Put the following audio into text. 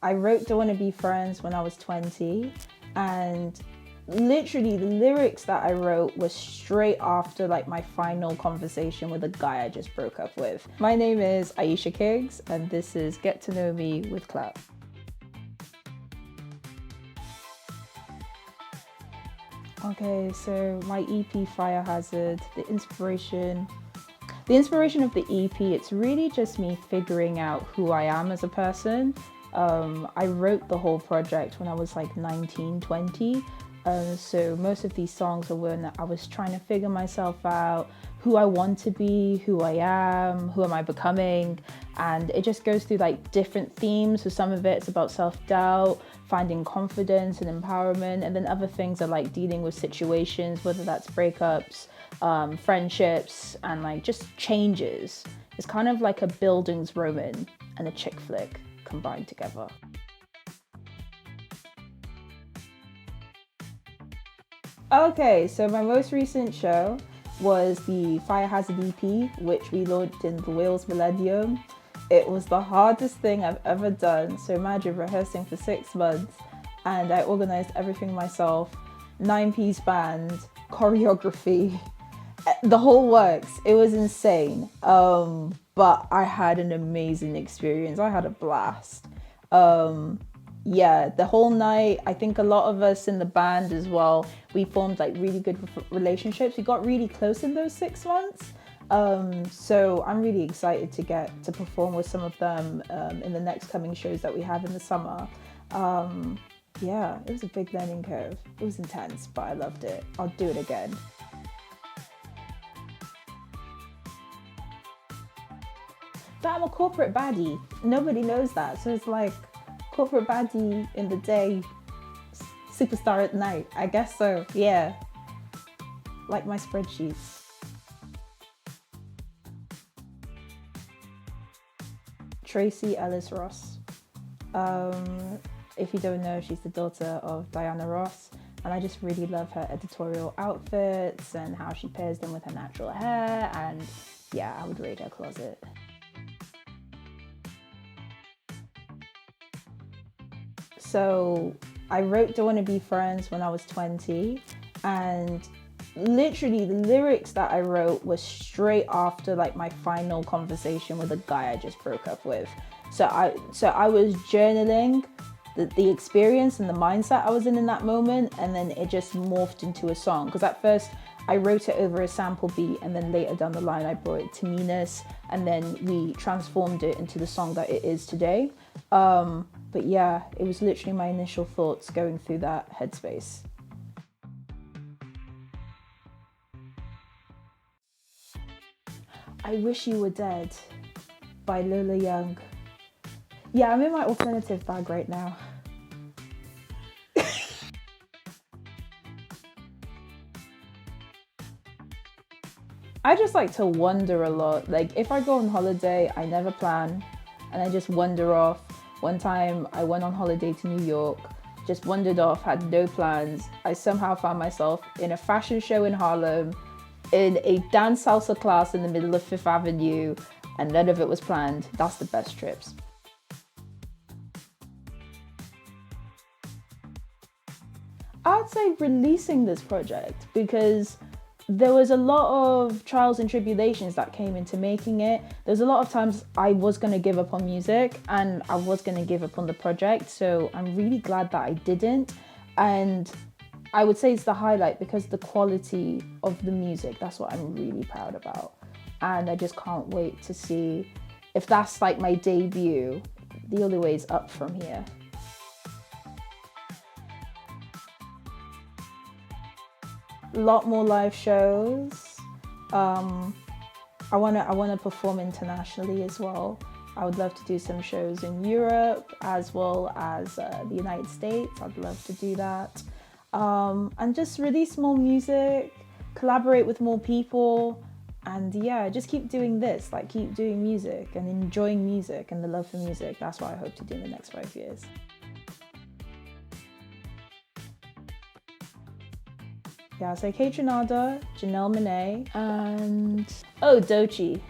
I wrote Don't Wanna Be Friends when I was 20, and literally the lyrics that I wrote was straight after like my final conversation with a guy I just broke up with. My name is Aisha Kigs, and this is Get to Know Me with KLAT. Okay, so my EP Fire Hazard, the inspiration of the EP, it's really just me figuring out who I am as a person. I wrote the whole project when I was like 19, 20. So most of these songs are when I was trying to figure myself out, who I want to be, who I am, who am I becoming. And it just goes through like different themes. So some of it's about self-doubt, finding confidence and empowerment. And then other things are like dealing with situations, whether that's breakups, friendships, and like just changes. It's kind of like a Bildungsroman and a chick flick combined together. Okay, so my most recent show was the Fire Hazard EP, which we launched in the Wales Millennium. It was the hardest thing I've ever done. So imagine rehearsing for 6 months, and I organized everything myself, 9-piece band, choreography, the whole works. It was insane. But I had an amazing experience. I had a blast. Yeah, the whole night, I think a lot of us in the band as well, we formed like really good relationships. We got really close in those 6 months. So I'm really excited to get to perform with some of them in the next coming shows that we have in the summer. Yeah, it was a big learning curve. It was intense, but I loved it. I'll do it again. But I'm a corporate baddie. Nobody knows that. So it's like, corporate baddie in the day, superstar at night. I guess so, yeah. Like my spreadsheets. Tracy Ellis Ross. If you don't know, she's the daughter of Diana Ross, and I just really love her editorial outfits and how she pairs them with her natural hair, and yeah, I would raid her closet. So I wrote Don't Wanna Be Friends when I was 20, and literally the lyrics that I wrote was straight after like my final conversation with a guy I just broke up with. So I was journaling the experience and the mindset I was in that moment, and then it just morphed into a song. Because at first I wrote it over a sample beat, and then later down the line I brought it to meanness, and then we transformed it into the song that it is today. But yeah, it was literally my initial thoughts going through that headspace. I Wish You Were Dead by Lola Young. Yeah, I'm in my alternative bag right now. I just like to wander a lot. Like if I go on holiday, I never plan, and I just wander off. One time I went on holiday to New York, just wandered off, had no plans. I somehow found myself in a fashion show in Harlem, in a dance salsa class in the middle of Fifth Avenue, and none of it was planned. That's the best trips. I'd say releasing this project, because there was a lot of trials and tribulations that came into making it. There's a lot of times I was going to give up on music, and I was going to give up on the project. So I'm really glad that I didn't. And I would say it's the highlight, because the quality of the music, that's what I'm really proud about. And I just can't wait to see if that's like my debut. The only way is up from here. A lot more live shows. I wanna perform internationally as well. I would love to do some shows in Europe as well as the United States. I'd love to do that. And just release more music, collaborate with more people, and yeah, just keep doing this, like keep doing music and enjoying music and the love for music. That's what I hope to do in the next 5 years. Yeah, so Kate Renada, Janelle Monáe, and Doechii.